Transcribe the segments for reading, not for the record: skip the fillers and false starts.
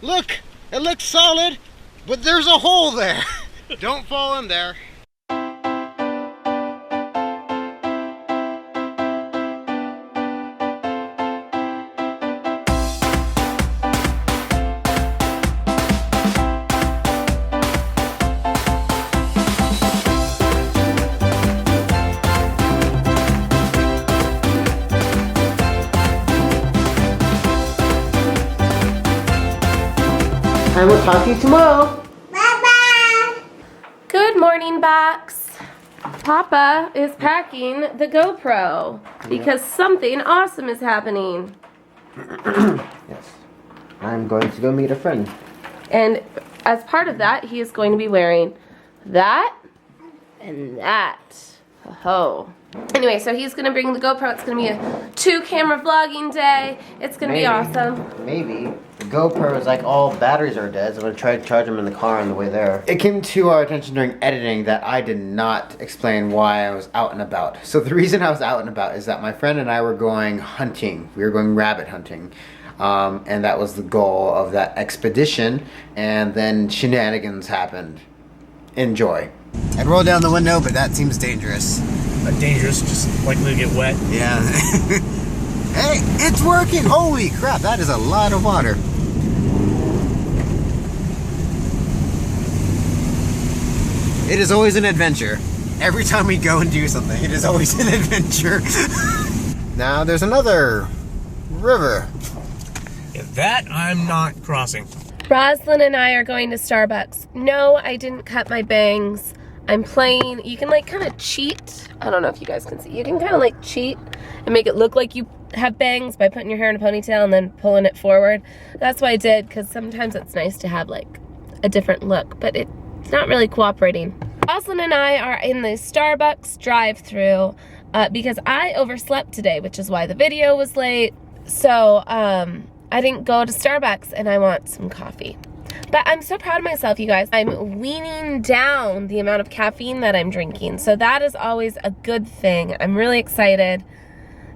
Look, it looks solid, but there's a hole there. Don't fall in there. I will talk to you tomorrow. Bye-bye. Good morning, Box. Papa is packing the GoPro because something awesome is happening. Yes. I'm going to go meet a friend. And as part of that, he is going to be wearing that and that. Oh. Anyway, so he's going to bring the GoPro. It's going to be a 2-camera vlogging day. It's going to be awesome. Maybe. The GoPro is like all batteries are dead, so I'm going to try to charge them in the car on the way there. It came to our attention during editing that I did not explain why I was out and about. So the reason I was out and about is that my friend and I were going hunting. We were going rabbit hunting. And that was the goal of that expedition. And then shenanigans happened. Enjoy. I'd roll down the window, but that seems dangerous. Dangerous, just likely to get wet. Yeah. Hey, it's working! Holy crap, that is a lot of water. It is always an adventure. Every time we go and do something, it is always an adventure. Now there's another river. Yeah, that I'm not crossing. Roslyn and I are going to Starbucks. No, I didn't cut my bangs. I'm playing, you can like kind of cheat. I don't know if you guys can see. You can kind of like cheat and make it look like you have bangs by putting your hair in a ponytail and then pulling it forward. That's what I did, because sometimes it's nice to have like a different look, but it's not really cooperating. Roslyn and I are in the Starbucks drive-thru because I overslept today, which is why the video was late. So I didn't go to Starbucks and I want some coffee. But I'm so proud of myself, you guys. I'm weaning down the amount of caffeine that I'm drinking. So that is always a good thing. I'm really excited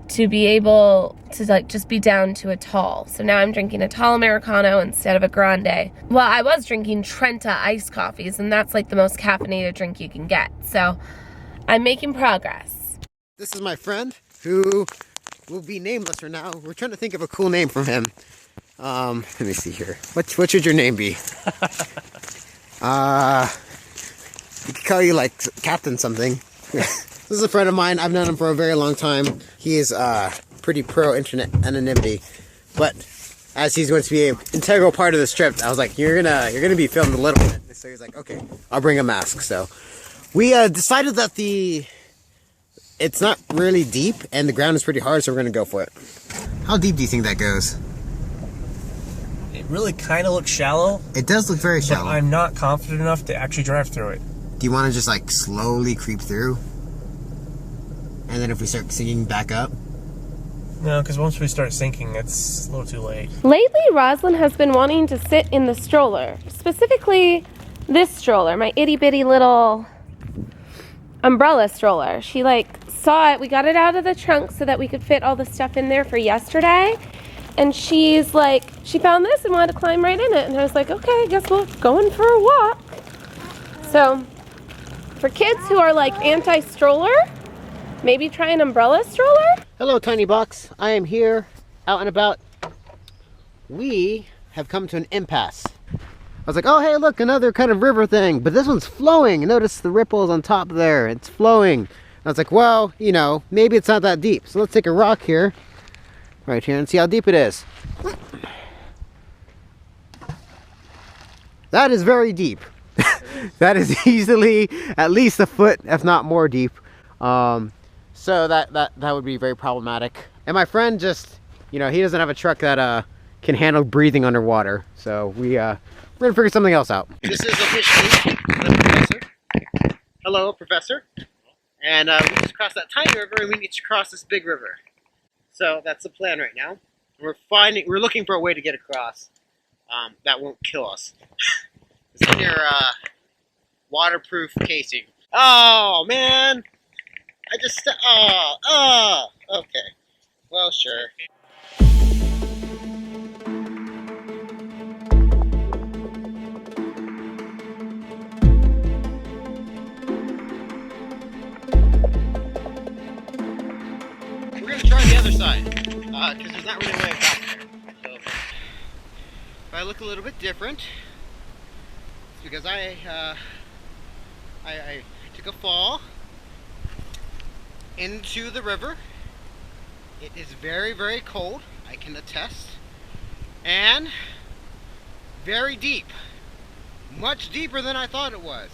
to be able to like just be down to a tall. So now I'm drinking a tall Americano instead of a grande. Well, I was drinking Trenta iced coffees, and that's like the most caffeinated drink you can get. So I'm making progress. This is my friend who will be nameless for now. We're trying to think of a cool name for him. Let me see here. What should your name be? We could call you like Captain something. This is a friend of mine. I've known him for a very long time. He is pretty pro internet anonymity, but as he's going to be an integral part of this trip, I was like, you're gonna be filmed a little bit. So he's like, okay, I'll bring a mask. So we decided that it's not really deep and the ground is pretty hard, so we're gonna go for it. How deep do you think that goes? It really kind of looks shallow. It does look very But shallow. I'm not confident enough to actually drive through it. Do you want to just like slowly creep through? And then if we start sinking back up? No, because once we start sinking, it's a little too late. Lately, Roslyn has been wanting to sit in the stroller. Specifically, this stroller, my itty-bitty little umbrella stroller. She like saw it. We got it out of the trunk so that we could fit all the stuff in there for yesterday. And she's like, she found this and wanted to climb right in it. And I was like, okay, I guess we'll go in for a walk. So, for kids who are like anti-stroller, maybe try an umbrella stroller? Hello, Tiny Box. I am here, out and about. We have come to an impasse. I was like, oh, hey, look, another kind of river thing. But this one's flowing. Notice the ripples on top there. It's flowing. I was like, well, you know, maybe it's not that deep. So let's take a rock here, right here, and see how deep it is. That is very deep. That is easily at least a foot, if not more deep. So that would be very problematic. And my friend just, you know, he doesn't have a truck that can handle breathing underwater. So we're gonna figure something else out. This is officially the professor. Hello, professor. And we just crossed that tiny river, and we need to cross this big river. So that's the plan right now. We're looking for a way to get across that won't kill us. It's in your waterproof casing. Oh man, I just okay. Well, sure. because there's not really a way back there. So if I look a little bit different, it's because I took a fall into the river. It is very, very cold, I can attest, and very deep. Much deeper than I thought it was.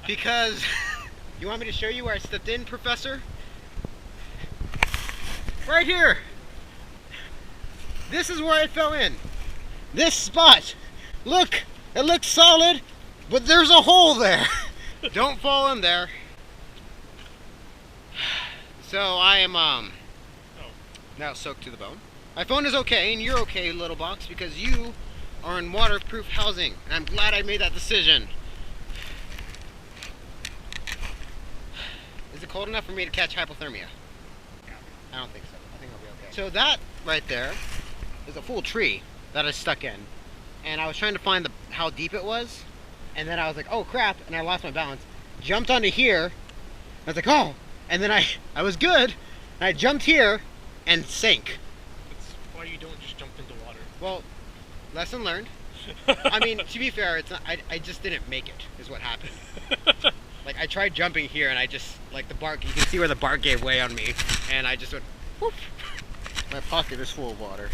Because, you want me to show you where I stepped in, Professor? Right here. This is where I fell in. This spot. Look, it looks solid, but there's a hole there. Don't fall in there. So I am now soaked to the bone. My phone is okay, and you're okay, little box, because you are in waterproof housing, and I'm glad I made that decision. Is it cold enough for me to catch hypothermia? I don't think so. I think I'll be okay. So that right there is a full tree that I stuck in, and I was trying to find how deep it was, and then I was like, oh crap, and I lost my balance. Jumped onto here. I was like, oh, and then I was good, and I jumped here and sank. That's why you don't just jump into water. Well, lesson learned. I mean, to be fair, it's not, I just didn't make it, is what happened. Like, I tried jumping here, and I just, like, the bark, you can see where the bark gave way on me, and I just went, whoop. My pocket is full of water.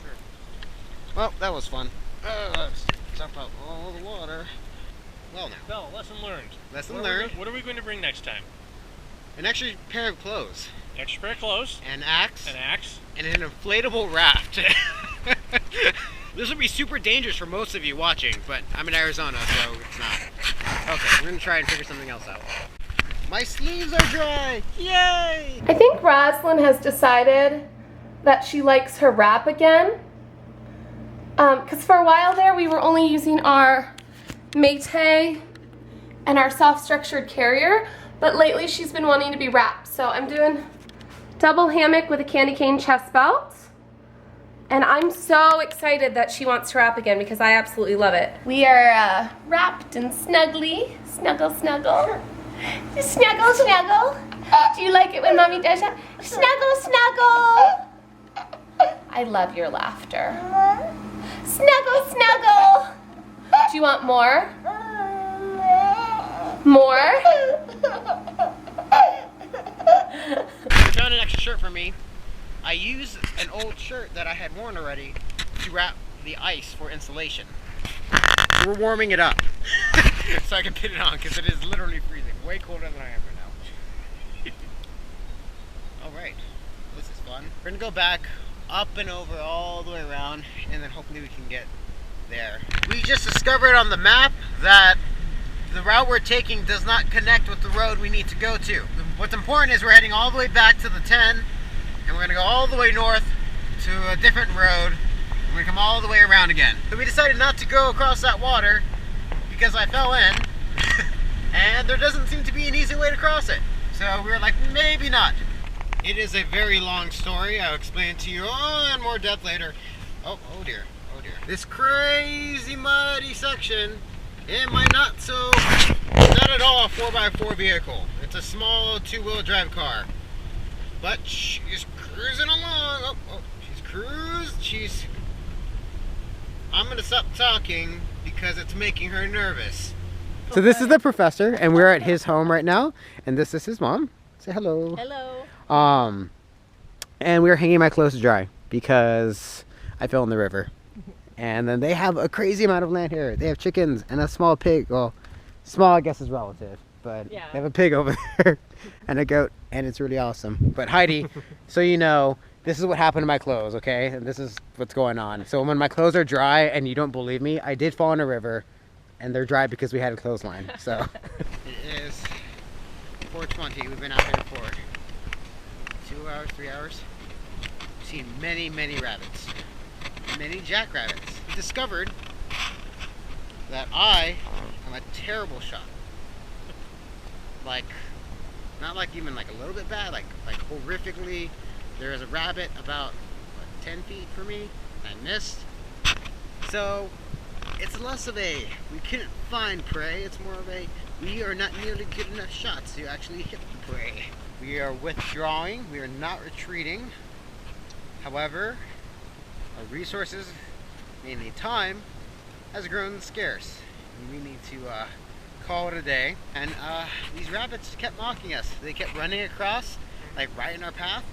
Sure. Well, that was fun. Let's jump out all the water. Well, now. No, lesson learned. Lesson learned. What are we going to bring next time? An extra pair of clothes. Extra pair of clothes. An axe. An axe. And an inflatable raft. This would be super dangerous for most of you watching, but I'm in Arizona, so it's not. Okay, we're gonna try and figure something else out. My sleeves are dry! Yay! I think Roslyn has decided that she likes her wrap again. Because for a while there, we were only using our Maytag and our soft structured carrier, but lately she's been wanting to be wrapped. So I'm doing double hammock with a candy cane chest belt. And I'm so excited that she wants to wrap again because I absolutely love it. We are wrapped and snuggly. Snuggle, snuggle. Snuggle, snuggle. Do you like it when Mommy does that? Snuggle, snuggle. I love your laughter. Snuggle, snuggle. Do you want more? More? You found an extra shirt for me. I used an old shirt that I had worn already to wrap the ice for insulation. We're warming it up so I can put it on because it is literally freezing. Way colder than I am right now. Alright, this is fun. We're gonna go back up and over all the way around and then hopefully we can get there. We just discovered on the map that the route we're taking does not connect with the road we need to go to. What's important is we're heading all the way back to the 10. And we're gonna go all the way north to a different road. And we come all the way around again. So we decided not to go across that water because I fell in and there doesn't seem to be an easy way to cross it. So we were like, maybe not. It is a very long story. I'll explain it to you in more depth later. Oh dear, oh dear. This crazy muddy section in my not at all a 4x4 vehicle. It's a small 2-wheel drive car. But she's cruising along. She's I'm gonna stop talking because it's making her nervous. So this is the professor, and we're at his home right now, and this is his mom. Say hello. Hello. And we're hanging my clothes to dry because I fell in the river. And then they have a crazy amount of land here. They have chickens and a small pig. Well, small I guess is relative, but Yeah. they have a pig over there and a goat, and it's really awesome. But Heidi, so you know, this is what happened to my clothes, okay? And this is what's going on. So when my clothes are dry and you don't believe me, I did fall in a river and they're dry because we had a clothesline. So it is 4:20. We've been out here for 2 hours, 3 hours. We've seen many rabbits, many jackrabbits. We discovered that I am a terrible shot. Like, not like even like a little bit bad, like horrifically. There is a rabbit about 10 feet from me. I missed. So it's less of a we couldn't find prey. It's more of a we are not nearly good enough shots to actually hit the prey. We are withdrawing. We are not retreating. However, our resources, mainly time, has grown scarce. And we need to call it a day. And these rabbits kept mocking us. They kept running across, like right in our path.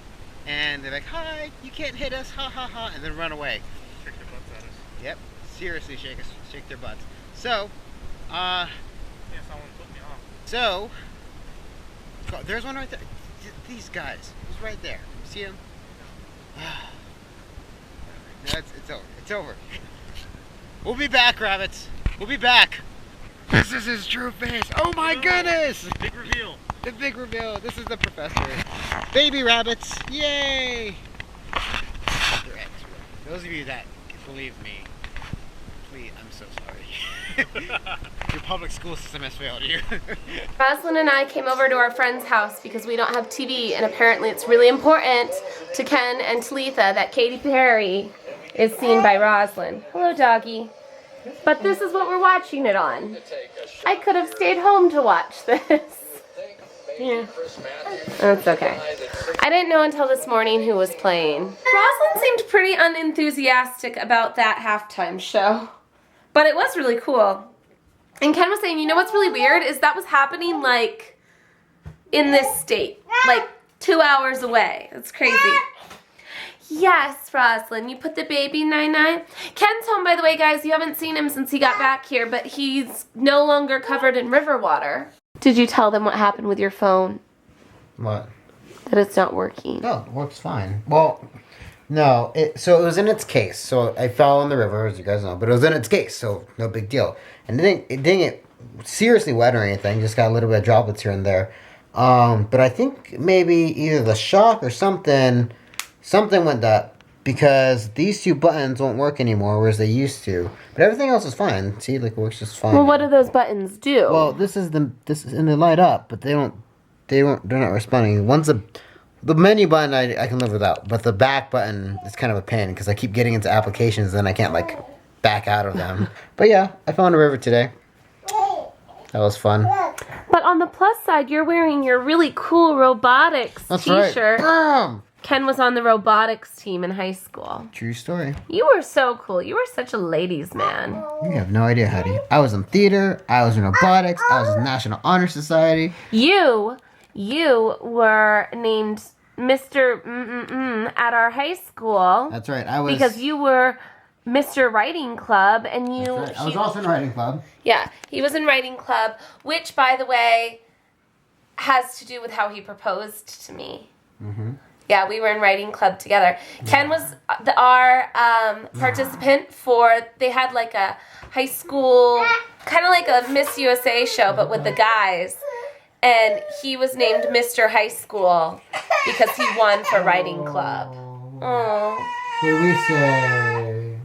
And they're like, hi, you can't hit us, ha ha ha, and then run away. Shake their butts at us. Yep, seriously shake their butts. So, yeah, someone put me off. So, there's one right there. These guys, he's right there. You see him? No, it's over. It's over. We'll be back, rabbits. We'll be back. This is his true face. Oh my goodness! Big reveal. The big reveal. This is the professor. Baby rabbits. Yay! Those of you that believe me, please, I'm so sorry. Your public school system has failed you. Roslyn and I came over to our friend's house because we don't have TV, and apparently it's really important to Ken and Talitha that Katy Perry is seen by Roslyn. Hello, doggy. But this is what we're watching it on. I could have stayed home to watch this. Yeah. That's okay. I didn't know until this morning who was playing. Roslyn seemed pretty unenthusiastic about that halftime show. But it was really cool. And Ken was saying, you know what's really weird is that was happening like in this state. Like 2 hours away. It's crazy. Yes, Roslyn, you put the baby Nine-Nine. Ken's home, by the way, guys. You haven't seen him since he got back here, but he's no longer covered in river water. Did you tell them what happened with your phone? What? That it's not working. No, it works fine. Well, no. So it was in its case. So I fell in the river, as you guys know, but it was in its case, so no big deal. And it didn't get seriously wet or anything. Just got a little bit of droplets here and there. But I think maybe either the shock or something went up because these two buttons won't work anymore, whereas they used to. But everything else is fine. See, like it works just fine. Well, what do those buttons do? Well, this is and they light up, but they're not responding. One's the menu button I can live without, but the back button is kind of a pain because I keep getting into applications and I can't like back out of them. But yeah, I found a river today. That was fun. But on the plus side, you're wearing your really cool Robotics t-shirt. Right. Ken was on the Robotics team in high school. True story. You were so cool. You were such a ladies' man. You have no idea, Heidi. I was in theater. I was in robotics. I was in National Honor Society. You were named Mr. at our high school. That's right. I was because you were Mr. Writing Club, and you. That's right. I was also in writing club. Yeah, he was in writing club, which, by the way, has to do with how he proposed to me. Mm-hmm. Yeah, we were in writing club together. Ken was our participant for, they had like a high school, kind of like a Miss USA show, but with the guys. And he was named Mr. High School because he won for writing club. Oh. What do we say?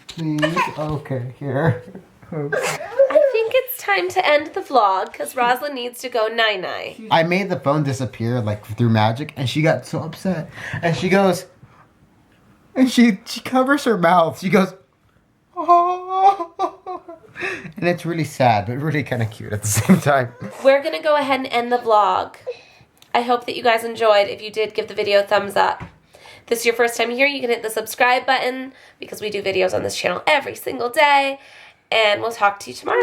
Please? Okay, here. I think it's time to end the vlog because Roslyn needs to go night-night. I made the phone disappear like through magic and she got so upset. And she goes, and she covers her mouth. She goes, oh. And it's really sad, but really kind of cute at the same time. We're going to go ahead and end the vlog. I hope that you guys enjoyed. If you did, give the video a thumbs up. If this is your first time here, you can hit the subscribe button because we do videos on this channel every single day. And we'll talk to you tomorrow.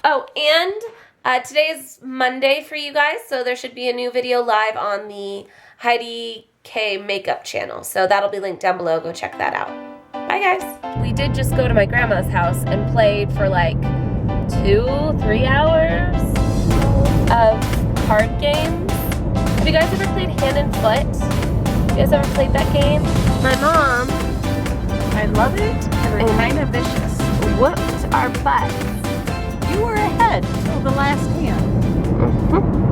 Oh, and today is Monday for you guys, so there should be a new video live on the Heidi K makeup channel. So that'll be linked down below. Go check that out. Bye, guys. We did just go to my grandma's house and played for like 2-3 hours of card games. Have you guys ever played hand and foot? You guys ever played that game? My mom, I love it, and kind of vicious. whooped our butts. You were ahead till the last hand. Mm-hmm.